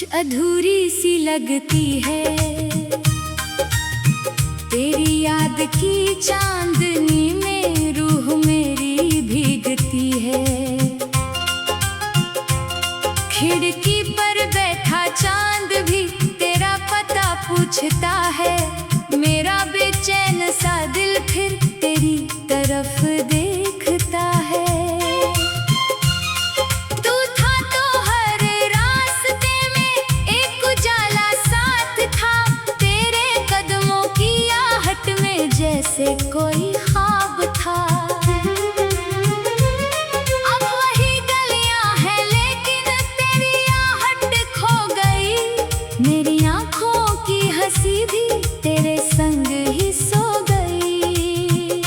कुछ अधूरी सी लगती है। तेरी याद की चांदनी में रूह मेरी भीगती है। खिड़की पर बैठा चांद भी तेरा पता पूछता है। मेरा बेचैन सा दिल फिर तेरी तरफ देखता है। तू था तो हर रास्ते में एक उजाला साथ था। तेरे कदमों की आहट में जैसे कोई ख्वाब था। अब वही गलियां हैं लेकिन तेरी आहट खो गई। मेरी आंखों की हंसी भी तेरे संग ही सो गई।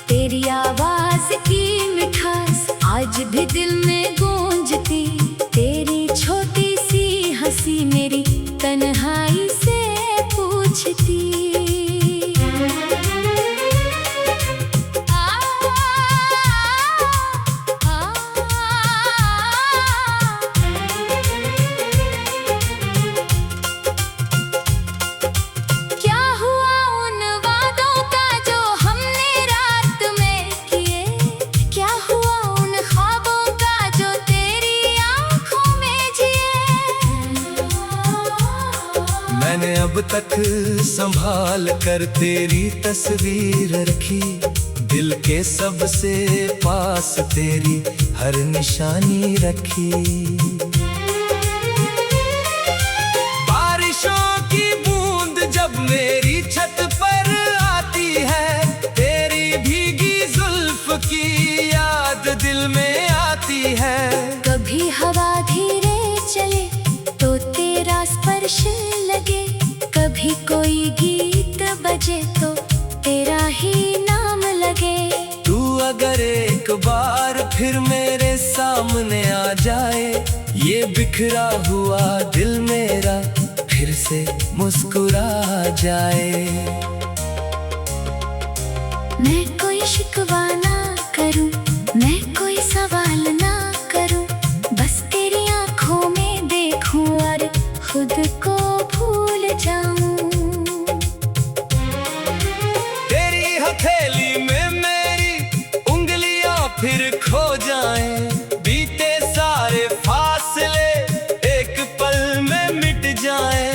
तेरी आवाज की मिठास आज भी दिल में गूंजती। तेरी छोटी सी हंसी मेरी तन्हाई से पूछती। क्या हुआ उन वादों का जो हमने रात में किए? क्या हुआ उन ख्वाबों का जो तेरी आंखों में जिए? मैंने अब तक संभाल कर तेरी तस्वीर रखी। दिल के सबसे पास तेरी हर निशानी रखी। बारिशों की बूंद जब मेरी छत पर आती है, तेरी भीगी जुल्फ की याद दिल में आती है। कभी हवा धीरे चले तो तेरा स्पर्श लगे। कभी कोई गीत बजे तो तेरा ही नाम लगे। तू अगर एक बार फिर मेरे सामने आ जाए, ये बिखरा हुआ दिल मेरा फिर से मुस्कुरा जाए। मैं कोई शिकवा ना करूं, मैं कोई सवाल ना करूं। बस तेरी आंखों में देखूं और खुद को भूल जाऊं। तेरी हथेली में मेरी उंगलियां फिर खो जाएं। बीते सारे फासले एक पल में मिट जाएं।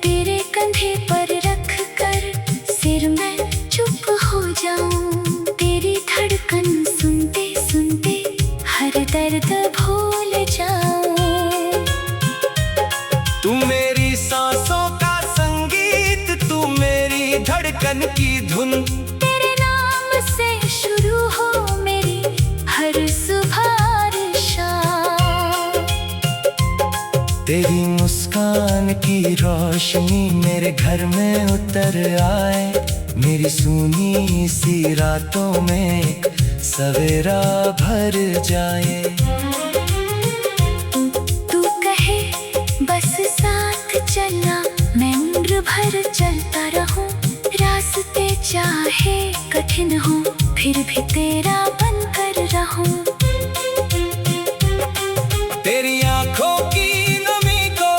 तेरे कंधे पर रख कर सिर में चुप हो जाऊं। तेरी धड़कन सुनते सुनते हर दर्द भूल जाऊं। तू मेरी सांसों का संगीत, तू मेरी धड़कन की धुन। तेरे नाम से शुरू हो मेरी हर सुबह और शाम। तेरी मुस्कान की रोशनी मेरे घर में उतर आए। मेरी सूनी सी रातों में एक सवेरा भर जाए। तू कहे बस साथ चलना, मैं उम्र भर चलता रहूं। रास्ते चाहे कठिन हो फिर भी तेरा बनकर रहूं। तेरी आंखों की नमी को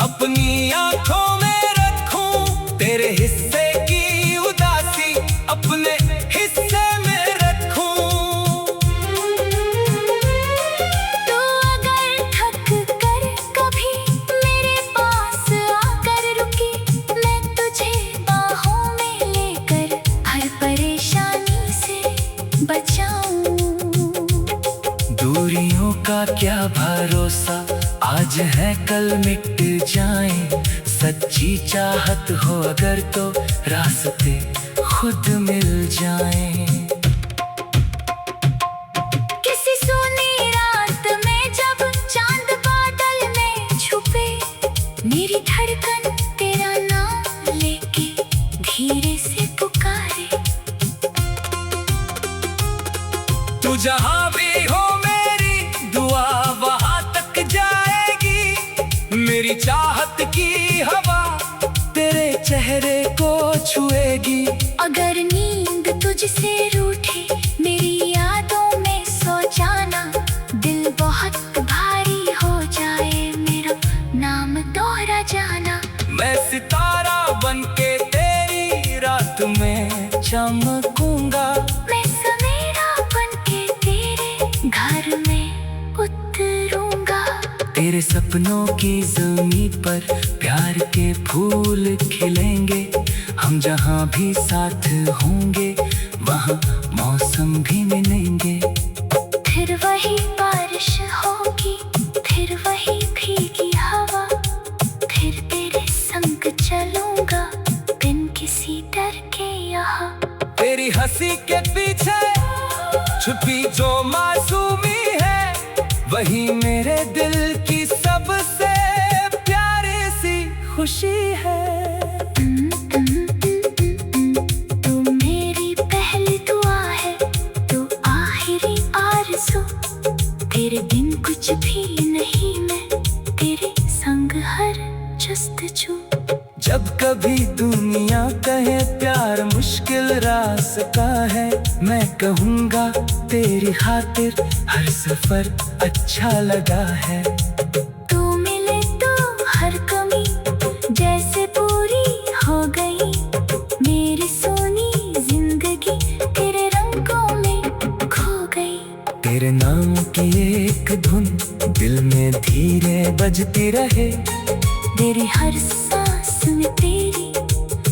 अपनी आंखों में रखूं। तेरे हिस्से की उदासी अपने हिस्से में रखूं। तू अगर थक कर कभी मेरे पास आकर रुकी, मैं तुझे बाहों में लेकर हर परेशानी से बचाऊं। दूरियों का क्या भरोसा, आज है कल मिट जाए। सच्ची चाहत हो अगर तो रास्ते खुद मिल जाएं। किसी सुनी रात में जब चांद बादल में छुपे, मेरी धड़कन तेरा नाम लेके धीरे से पुकारे। तू जहां भी हो मेरी दुआ वहां तक जाएगी। मेरी चाहत की हवा तेरे चेहरे को छुएगी। अगर नींद तुझसे रूठी, मेरी यादों में सो जाना। सितारा बनके तेरी रात में चमकूंगा। मैं सवेरा बनके तेरे घर में उतरूंगा। तेरे सपनों की ज़मीं पर प्यार के फूल खिलेंगे। हम जहाँ भी साथ होंगे वहाँ मौसम भी मिलेंगे। फिर वही बारिश होगी, फिर वही भीगी हवा, फिर तेरे संग चलूंगा बिन किसी डर के यहाँ। तेरी हंसी के पीछे छुपी जो मासूमी है, वही मेरे दिल की सबसे प्यारी सी खुशी है। तू मेरी पहली दुआ है, तू आखिरी आरज़ू। तेरे बिन कुछ भी नहीं, मैं तेरे संग हर जस्तजू। जब कभी दुनिया कहे प्यार मुश्किल रास्ता है, मैं कहूँगा तेरी खातिर हर सफर अच्छा लगा है। तू मिले तो हर कमी जैसे पूरी हो गई। मेरी सोनी जिंदगी तेरे रंगों में खो गई। तेरे नाम की एक धुन दिल में धीरे बजती रहे। तेरी हर सांस में तेरी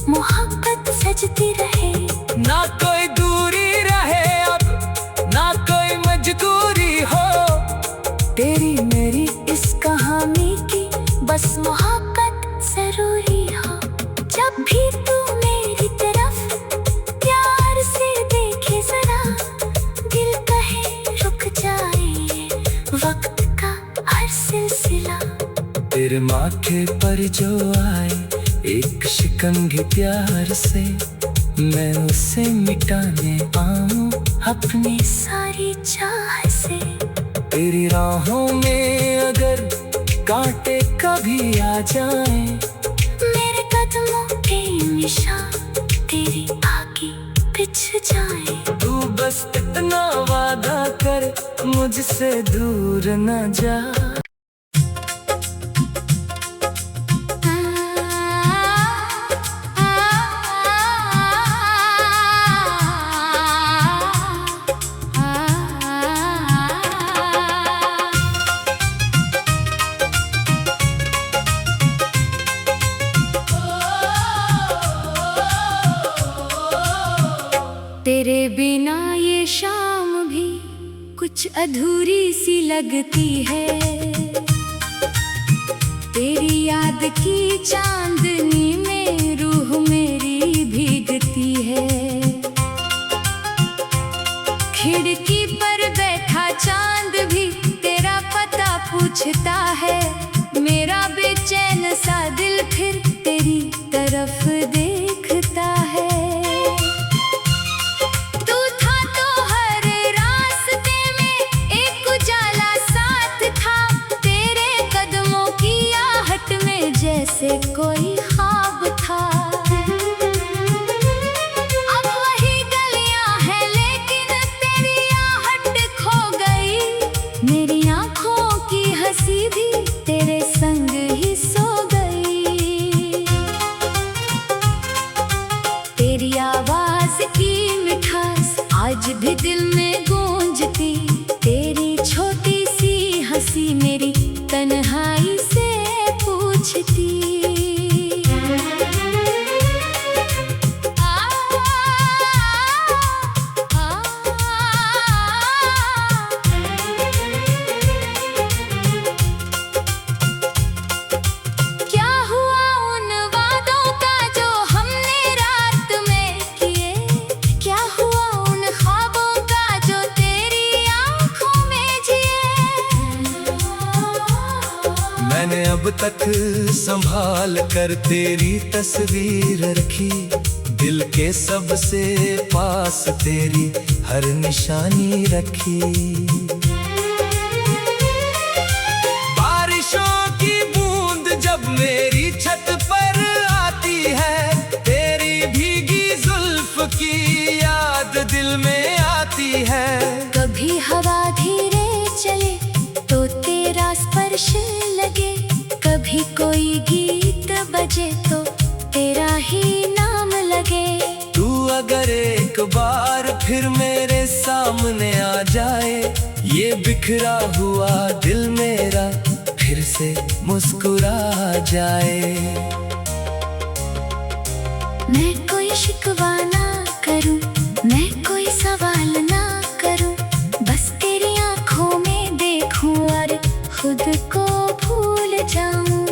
मोहब्बत सजती रहे। ना कोई दूरी रहे अब, ना कोई मजबूरी हो। तेरी मेरी इस कहानी की बस मोहब्बत जरूरी हो। जब भी तू मेरी तरफ प्यार से देखे जरा, दिल कहे रुक जाए वक्त का हर सिलसिला। तेरे माथे पर जो आए एक शिकंगी प्यार से, मैं उसे मिटाने आऊं अपनी सारी चाह से। तेरी राहों में अगर कांटे कभी आ जाएं, मेरे कदमों के निशान तेरी आगे पिछ जाए। तू बस इतना वादा कर मुझसे दूर न जा। तेरे बिना ये शाम भी कुछ अधूरी सी लगती है। तेरी याद की चांदनी में रूह मेरी भीगती है। खिड़की पर बैठा चांद भी तेरा पता पूछता है। मेरा बेचैन सा दिल फिर तेरी तरफ देखता है। जैसे कोई ख्वाब था। अब वही गलियां हैं लेकिन तेरी आहट खो गई। मेरी आंखों की हंसी भी तेरे संग ही सो गई। तेरी आवाज की मिठास आज भी दिल में गूंजती। तेरी छोटी सी हंसी मेरी तन्हाई से पूछती। क्या हुआ उन वादों का जो हमने रात में किए? क्या हुआ उन ख्वाबों का जो तेरी आंखों में जिए? मैंने अब तक संभाल कर तेरी तस्वीर रखी। दिल के सबसे पास तेरी हर निशानी रखी। बारिशों की बूंद जब मेरी छत पर आती है, तेरी भीगी जुल्फ की याद दिल में आती है। कभी हवा धीरे चले तो तेरा स्पर्श लगे, कभी कोई गीत बजे तो फिर मेरे सामने आ जाए, ये बिखरा हुआ दिल मेरा फिर से मुस्कुरा जाए। मैं कोई शिकवा ना करूं, मैं कोई सवाल ना करूं, बस तेरी आंखों में देखूं और खुद को भूल जाऊं।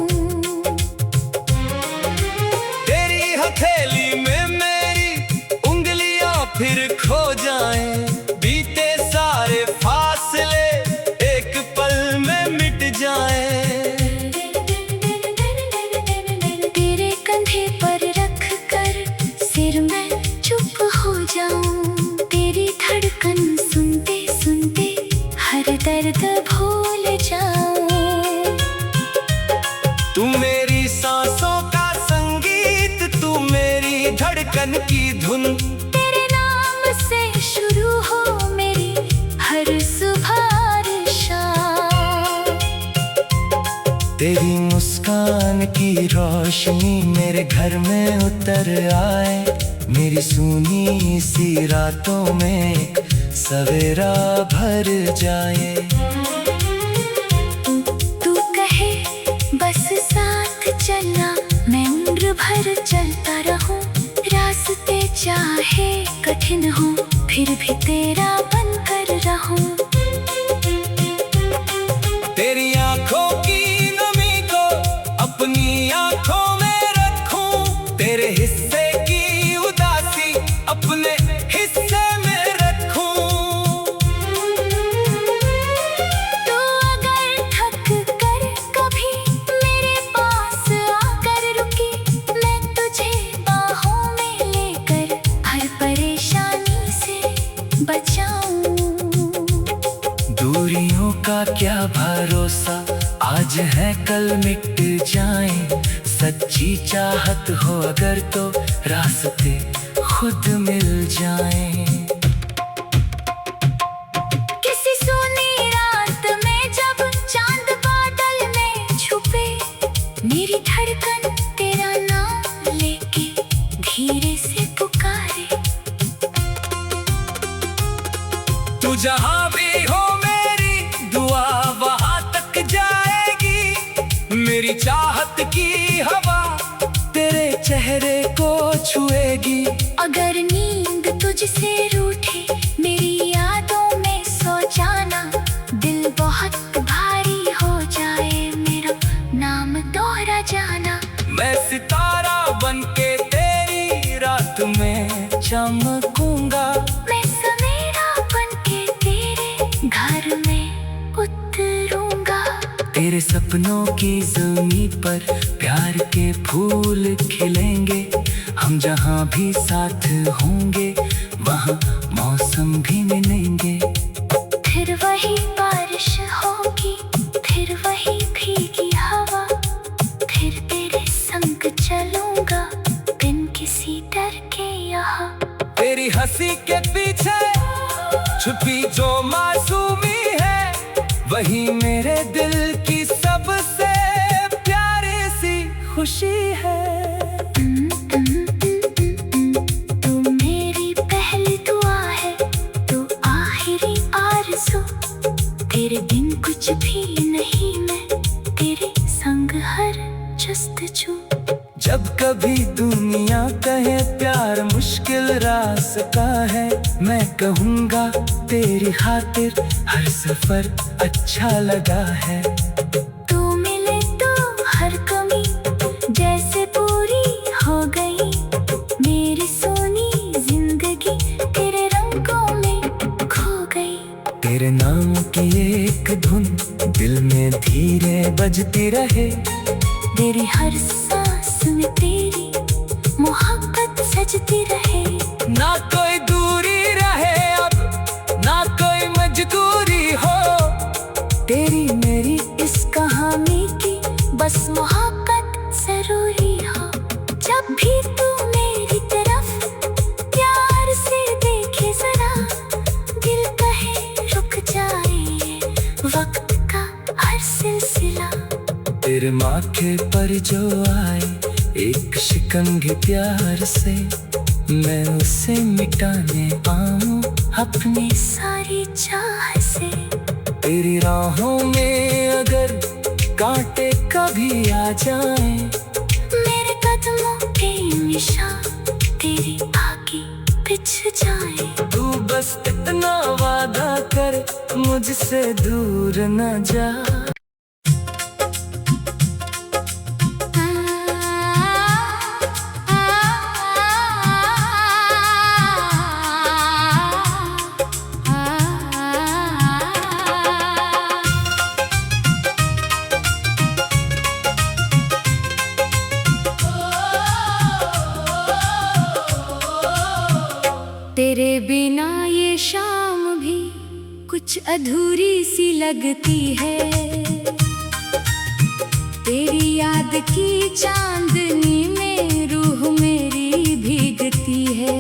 तेरी हथेली में मेरी उंगलियां फिर खो जाएं, बीते सारे फासले एक पल में मिट जाएं। तेरे कंधे पर रख कर सिर मैं चुप हो जाऊं, तेरी धड़कन सुनते सुनते हर दर्द भूल जाऊं। तू मेरी सांसों का संगीत, तू मेरी धड़कन की धुन, तेरे नाम से शुरू हो मेरी हर सुबह और शाम। तेरी मुस्कान की रोशनी मेरे घर में उतर आए, मेरी सूनी सी रातों में एक सवेरा भर जाए। तू कहे बस साथ चलना, मैं उम्र भर चलता रहूं, रास्ते चाहे कठिन हो फिर भी तेरा बनकर रहूं। तेरी आंखों की नमी को अपनी आंखों में रखूं, तेरे हिस्से की उदासी अपने हिस्से में रखूं। तू अगर थक कर कभी मेरे पास आकर रुकी, मैं तुझे बाहों में लेकर हर परेशानी से बचाऊं। दूरियों का क्या भरोसा, आज है कल मिट जाए, सच्ची चाहत हो अगर तो रास्ते खुद मिल जाएं। किसी सुनी रात में जब चांद बादल में छुपे, मेरी धड़कन तेरा नाम लेके धीरे से पुकारे। तू जहां भी हो मेरी दुआ वहां तक जाएगी, मेरी चाहत की हवा तेरे चेहरे को छुएगी। अगर नींद तुझसे रूठे मेरी यादों में सो जाना, दिल बहुत भारी हो जाए मेरा नाम दोहरा जाना। मैं सितारा बनके तेरी रात में चमकूंगा, मैं सवेरा बनके तेरे घर में उतरूंगा। तेरे सपनों की ज़मीं पर प्यार के फूल खिलेंगे, हम जहाँ भी साथ होंगे वहाँ मौसम भी मिलेंगे। फिर वही बारिश होगी, फिर वही भीगी हवा, फिर तेरे संग चलूंगा बिन किसी डर के यहाँ। तेरी हंसी के पीछे छुपी जो मासूमी है, वही मेरे दिल की सबसे प्यारी सी खुशी है। तू मेरी पहली दुआ है, तू आखिरी आरज़ू, तेरे बिन कुछ भी नहीं, मैं तेरे संग हर जस्तजू। जब कभी दुनिया कहे प्यार मुश्किल रास्ता है, मैं कहूँगा तेरी खातिर हर सफर अच्छा लगा है। तू मिले तो हर कमी जैसे पूरी हो गई, मेरी सोनी जिंदगी तेरे रंगों में खो गई। तेरे नाम की एक धुन दिल में धीरे बजती रहे, तेरी हर सांस में तेरी मोहब्बत सजती रहे। ना कोई दूरी रहे अब, ना कोई मजबूरी हो, तेरी मेरी इस कहानी की बस मोहब्बत जरूरी हो। जब भी तू मेरी तरफ प्यार से देखे जरा, दिल कहे रुक जाए वक्त का हर सिलसिला। तेरे माथे पर जो आए एक शिकंगे प्यार से, मैं उसे मिटाने आऊं अपनी सारी चाह से। तेरी राहों में अगर कांटे कभी आ जाएं, मेरे कदमों के निशान तेरी आगे पिछ जाए। तू बस इतना वादा कर मुझसे दूर न जा। तेरे बिना ये शाम भी कुछ अधूरी सी लगती है। तेरी याद की चांदनी में रूह मेरी भीगती है।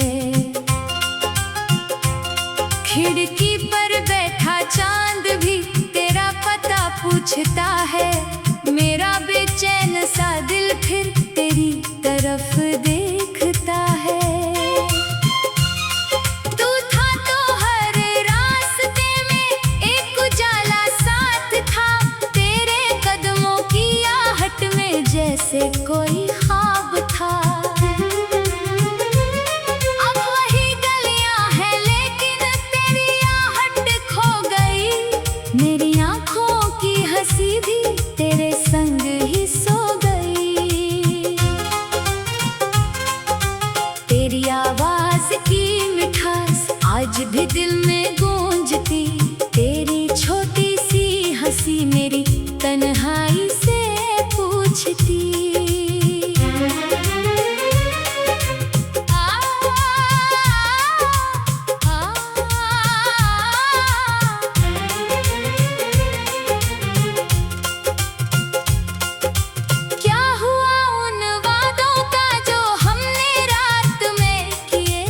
खिड़की पर बैठा चांद भी तेरा पता पूछता है। मेरा बेचैन सा दिल फिर तेरी तरफ देखता है। जैसे कोई ख्वाब था। अब वही गलियां हैं लेकिन तेरी आहट खो गई। मेरी आंखों की हंसी भी तेरे संग ही सो गई। तेरी आवाज की मिठास आज भी दिल में गूंजती। तेरी छोटी सी हंसी मेरी तन्हाई से पूछती। क्या हुआ उन वादों का जो हमने रात में किए?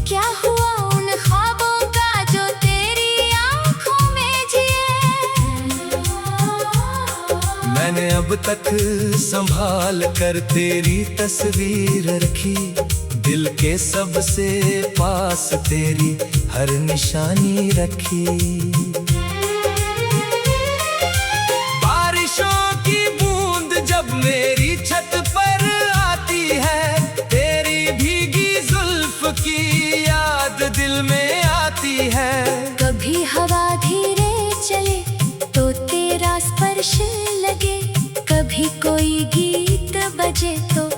क्या हुआ उन ख्वाबों का जो तेरी आंखों में जिए? मैंने अब तक संभाल कर तेरी तस्वीर रखी। दिल के सबसे पास तेरी हर निशानी रखी। बारिशों की बूंद जब मेरी छत पर आती है, तेरी भीगी जुल्फ की याद दिल में आती है। कभी हवा धीरे चले तो तेरा स्पर्श लगे। कभी कोई गीत बजे तो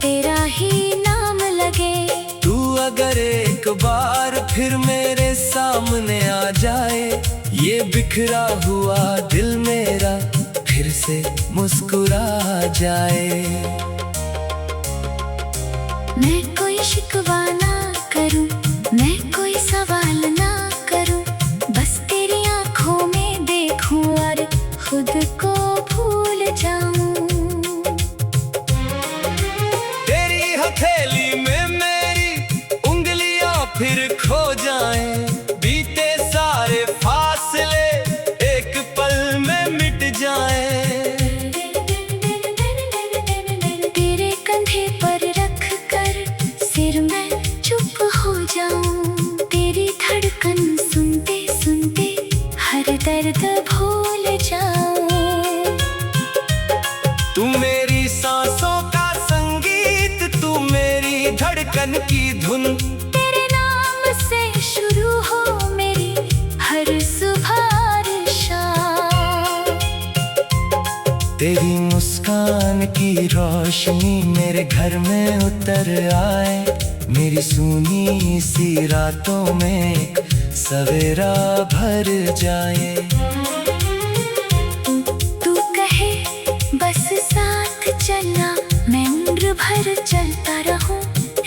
तेरा ही नाम लगे। तू अगर एक बार फिर मेरे सामने आ जाए, ये बिखरा हुआ दिल मेरा फिर से मुस्कुरा जाए। मैं कोई शिकवा ना करूं, मैं कोई सवाल ना करूं, बस तेरी आंखों में देखूं और खुद को भूल जाऊं। तेरी हथेली में मेरी उंगलियां फिर खो जाएं। बीते सारे फासले एक पल में मिट जाएं। तेरे कंधे पर रख कर सिर में चुप हो जाऊं। तेरी धड़कन सुनते सुनते हर दर्द भूल जाऊं। तू मेरी सांसों का संगीत, तू मेरी धड़कन की धुन। तेरे नाम से शुरू हो मेरी हर सुबह और शाम। तेरी मुस्कान की रोशनी मेरे घर में उतर आए। मेरी सूनी सी रातों में सवेरा भर जाए। तू कहे बस साथ चलना, मैं उम्र भर चलता रहूं।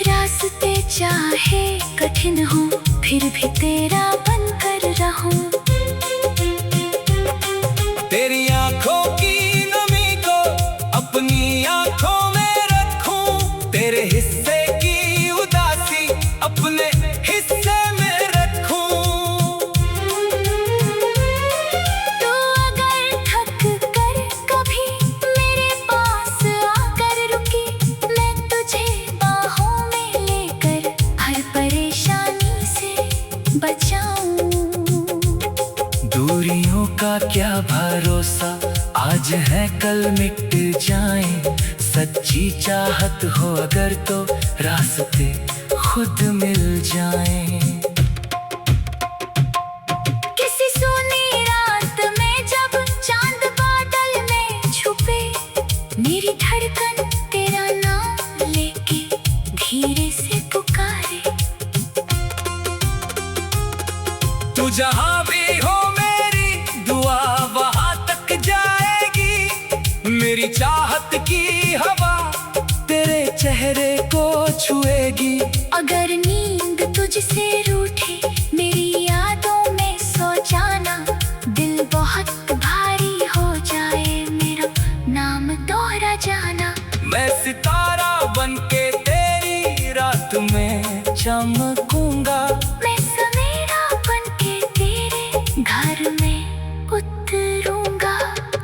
रास्ते चाहे कठिन हो फिर भी तेरा बनकर रहूं। तेरी आंखों की नमी को अपनी आंखों में रखूं। तेरे हिस्से की उदासी अपने हिस्से में रखूं। तू अगर थक कर कभी मेरे पास आकर रुकी, मैं तुझे बाहों में लेकर भरोसा आज है कल मिट जाए। सच्ची चाहत हो अगर तो रास्ते खुद मिल जाएं। किसी सोनी रात में जब चांद बादल में छुपे, मेरी धड़कन तेरा नाम लेके धीरे से पुकारे। तू जहां भी हो मेरी दुआ वहां तक जाएगी। मेरी चाहत की हवा तेरे चेहरे को छुएगी। अगर नींद तुझसे रूठे मेरी यादों में सो जाना। दिल बहुत भारी हो जाए मेरा नाम दोहरा जाना। मैं सितारा बनके तेरी रात में चमकूंगा। मैं सवेरा बनके तेरे घर में उतरूंगा।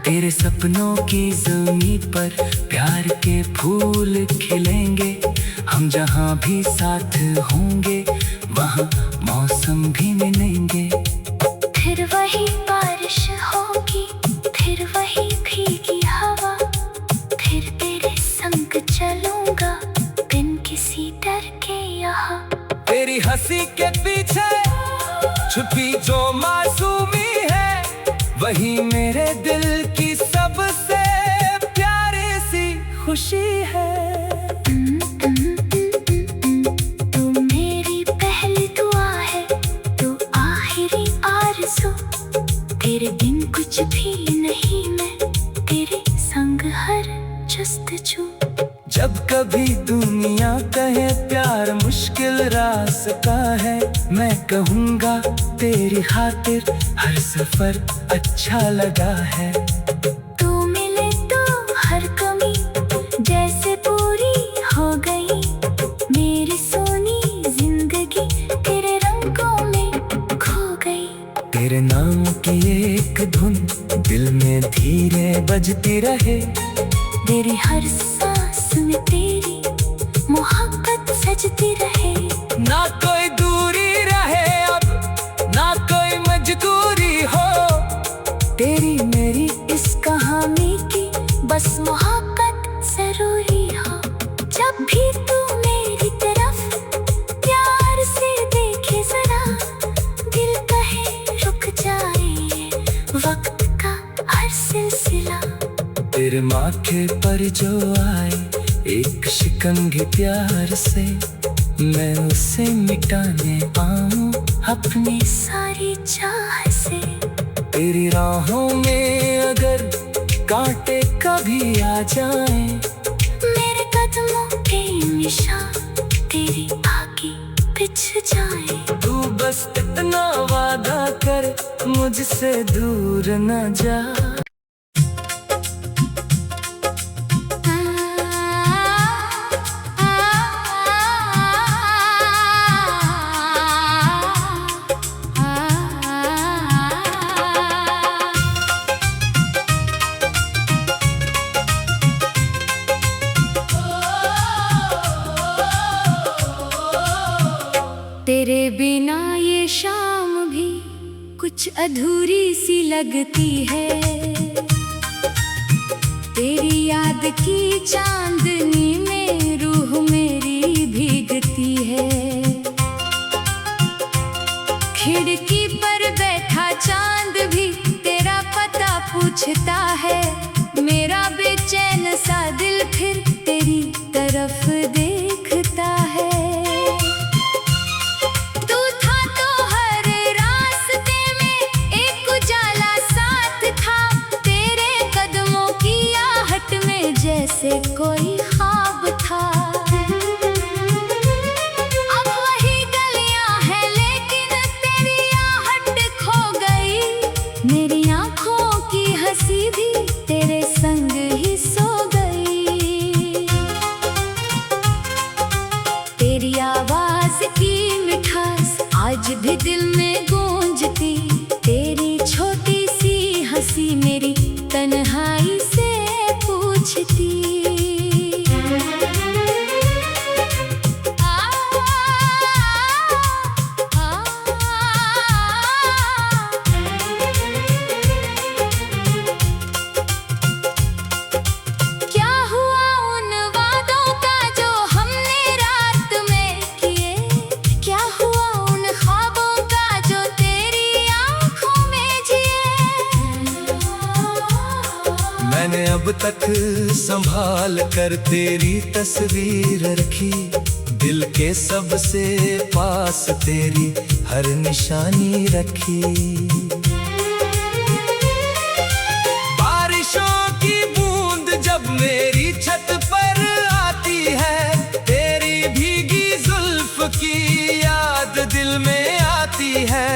तेरे सपनों की ज़मीं पर प्यार के फूल खिलेंगे। हम जहाँ भी साथ होंगे वहाँ मौसम भी मिलेंगे। फिर वही बारिश होगी, फिर वही भीगी हवा। फिर तेरे संग चलूंगा बिन किसी डर के यहाँ। तेरी हंसी के पीछे छुपी जो मासूमी है, वही मेरे दिल की सबसे प्यारी सी खुशी है। तू मेरी पहली दुआ है, तू आखिरी आरज़ू। तेरे बिन कुछ भी नहीं, मैं तेरे संग हर जस्तजू। जब कभी दुनिया कहे प्यार मुश्किल रास्ता है, मैं कहूँगा तेरी खातिर हर सफर अच्छा लगा है। तू मिले तो हर कमी जैसे पूरी हो गई। मेरी सोनी जिंदगी तेरे रंगों में खो गई। तेरे नाम की एक धुन दिल में धीरे बजती रहे। तेरी हर सांस में तेरी मोहब्बत सजती रहे। ना कोई दूरी रहे अब, ना कोई मजबूरी हो। तेरी मेरी इस कहानी की बस मोहब्बत जरूरी हो। जब भी तू मेरी तरफ प्यार से देखे जरा, दिल कहे रुक जाए वक्त का हर सिलसिला। तेरे माथे पर जो आए एक शिकंगे प्यार से, मैं उसे मिटाने आऊं अपनी सारी चाह से। तेरी राहों में अगर कांटे कभी आ जाएं, मेरे कदमों के निशान तेरी आगे पिछ जाए। तू बस इतना वादा कर मुझसे दूर न जा। तेरे बिना ये शाम भी कुछ अधूरी सी लगती है। तेरी याद की चांदनी में रूह मेरी भीगती है। खिड़की पर बैठा चांद भी तेरा पता पूछता है। मेरा बेचैन सा दिल फिर तेरी तरफ देखता है। जैसे कोई ख्वाब था। अब वही गलियां हैं लेकिन तेरी आहट खो गई। मेरी आंखों की हंसी भी तेरे संग ही सो गई। तेरी आवाज की मिठास आज भी दिल में गूंजती। तेरी छोटी सी हंसी मेरी तन्हाई से पूछती। जब तक संभाल कर तेरी तस्वीर रखी, दिल के सबसे पास तेरी हर निशानी रखी। बारिशों की बूंद जब मेरी छत पर आती है, तेरी भीगी जुल्फ की याद दिल में आती है।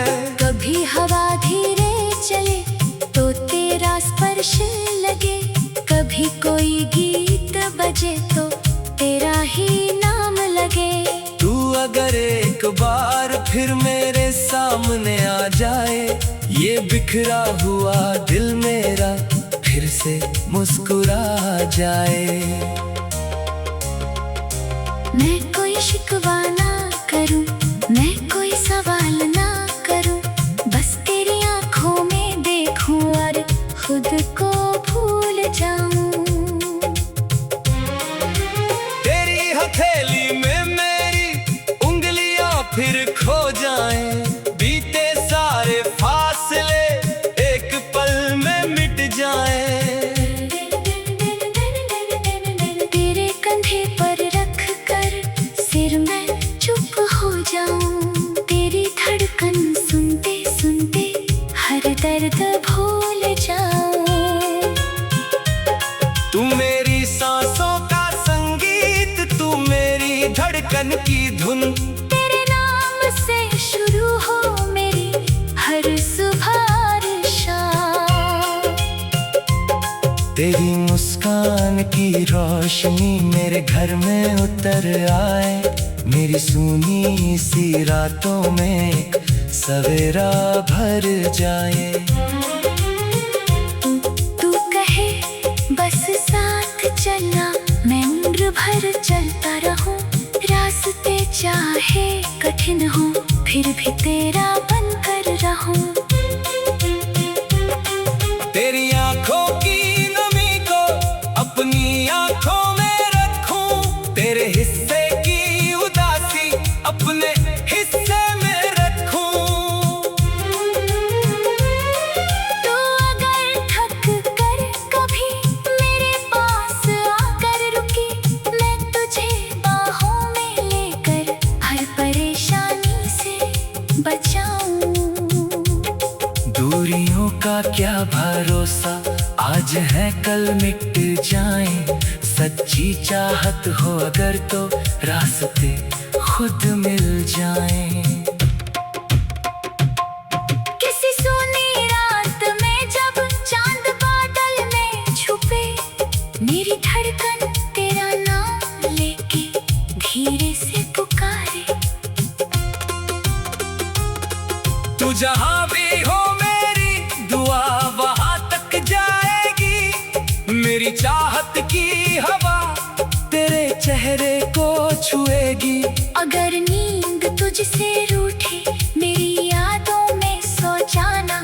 कभी हवा धीरे चले तो तेरा स्पर्श लगे, कभी कोई गीत बजे तो तेरा ही नाम लगे। तू अगर एक बार फिर मेरे सामने आ जाए, ये बिखरा हुआ दिल मेरा फिर से मुस्कुरा जाए। मैं कोई शिकवा ना करूं, मैं कोई सवाल ना करूं, बस तेरी आंखों में देखूं और खुद को भूल जाऊं। तेरी हथेली में मेरी उंगलियां फिर खो जाएं, बीते सारे फासले एक पल में मिट जाएं। तेरे कंधे पर रख कर सिर में चुप हो जाऊं, तेरी धड़कन सुनते सुनते हर दर्द भूल जाऊं। तू मेरी सांसों का संगीत, तू मेरी धड़कन की धुन, तेरे नाम से शुरू हो मेरी हर सुबह और शाम। तेरी मुस्कान की रोशनी मेरे घर में उतर आए, मेरी सूनी सी रातों में एक सवेरा भर जाए। तू कहे बस साथ चलना, मैं उम्र भर चलता रहूं, रास्ते चाहे कठिन हो फिर भी तेरा बनकर रहूं। तेरी आंखों की नमी को अपनी आंखों में रखूं, तेरे हिस्से की उदासी अपने हिस्से में रखूं। तू अगर थक कर कभी मेरे पास आकर रुकी, मैं तुझे बाहों में लेकर हर परेशानी से बचाऊं। दूरियों का क्या भरोसा, आज है कल मिट जाए। सच्ची चाहत हो अगर तो रास्ते खुद मिल जाएं। किसी सोनी रात में जब चांद बादल में छुपे, मेरी धड़कन तेरा नाम लेके धीरे से पुकारे। तू जहां भी हो मेरी दुआ वहां तक जाएगी, मेरी चाहत की हवा तेरे चेहरे को छुएगी। अगर नींद तुझसे रूठी मेरी यादों में सो जाना,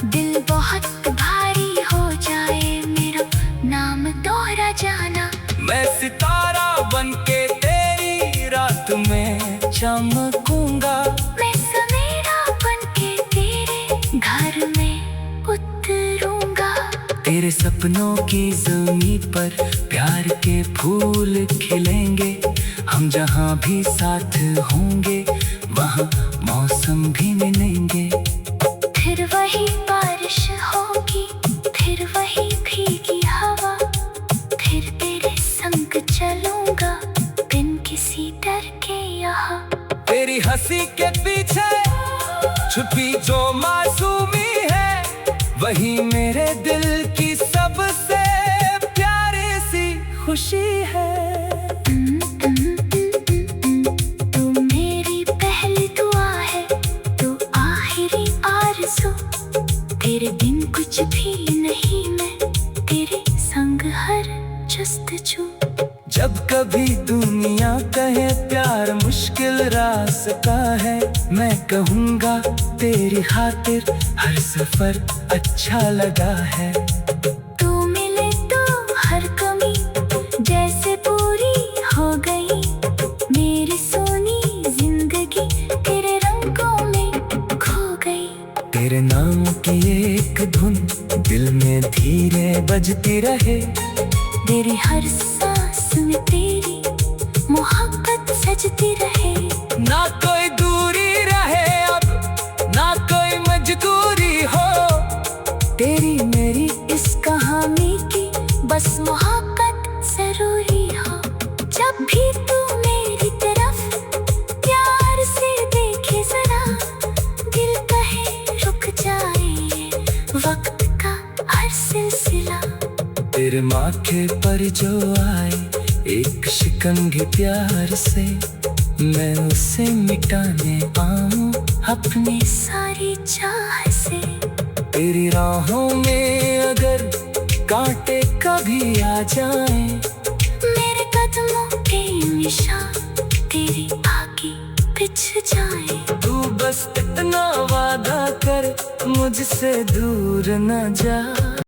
दिल बहुत भारी हो जाए मेरा नाम दोहरा जाना। मैं सितारा बनके तेरी रात में चमकूंगा, मैं सवेरा बनके तेरे घर में उतरूंगा। तेरे सपनों की ज़मीं पर प्यार के फूल खिलेंगे, हम जहाँ भी साथ होंगे वहाँ मौसम भी मिलेंगे। फिर वही बारिश होगी, फिर वही भीगी हवा, फिर तेरे संग चलूंगा बिन किसी डर के यहाँ। तेरी हंसी के पीछे छुपी जो मासूमी है, वही मेरे दिल की सबसे प्यारी सी खुशी है। तू मेरी पहली दुआ है, तू आखिरी आरज़ू, तेरे बिन कुछ भी नहीं, मैं तेरे संग हर जस्तजू। जब कभी दुनिया कहे प्यार मुश्किल रास्ता है, मैं कहूँगा तेरी खातिर हर सफर अच्छा लगा है। तू मिले तो हर कमी जैसे पूरी हो गई, मेरी सोनी जिंदगी तेरे रंगों में खो गई। तेरे नाम की एक धुन दिल में धीरे बजती रहे, मेरी हर सांस में तेरी मोहब्बत सजती रहे। ना कोई दूरी रहे अब, ना कोई मजबूरी हो, तेरी मेरी इस कहानी की बस मोहब्बत जरूरी हो। जब भी तू मेरी तरफ प्यार से देखे जरा, दिल कहे रुक जाए वक्त का हर सिलसिला। तेरे माथे पर जो आए एक शिकंगी प्यार से, मैं उसे मिटाने आऊं अपनी सारी चाह से। तेरी राहों में अगर कांटे कभी आ जाएं, मेरे कदमों के निशान तेरी आगे पिछ जाए। तू बस इतना वादा कर मुझसे दूर न जा।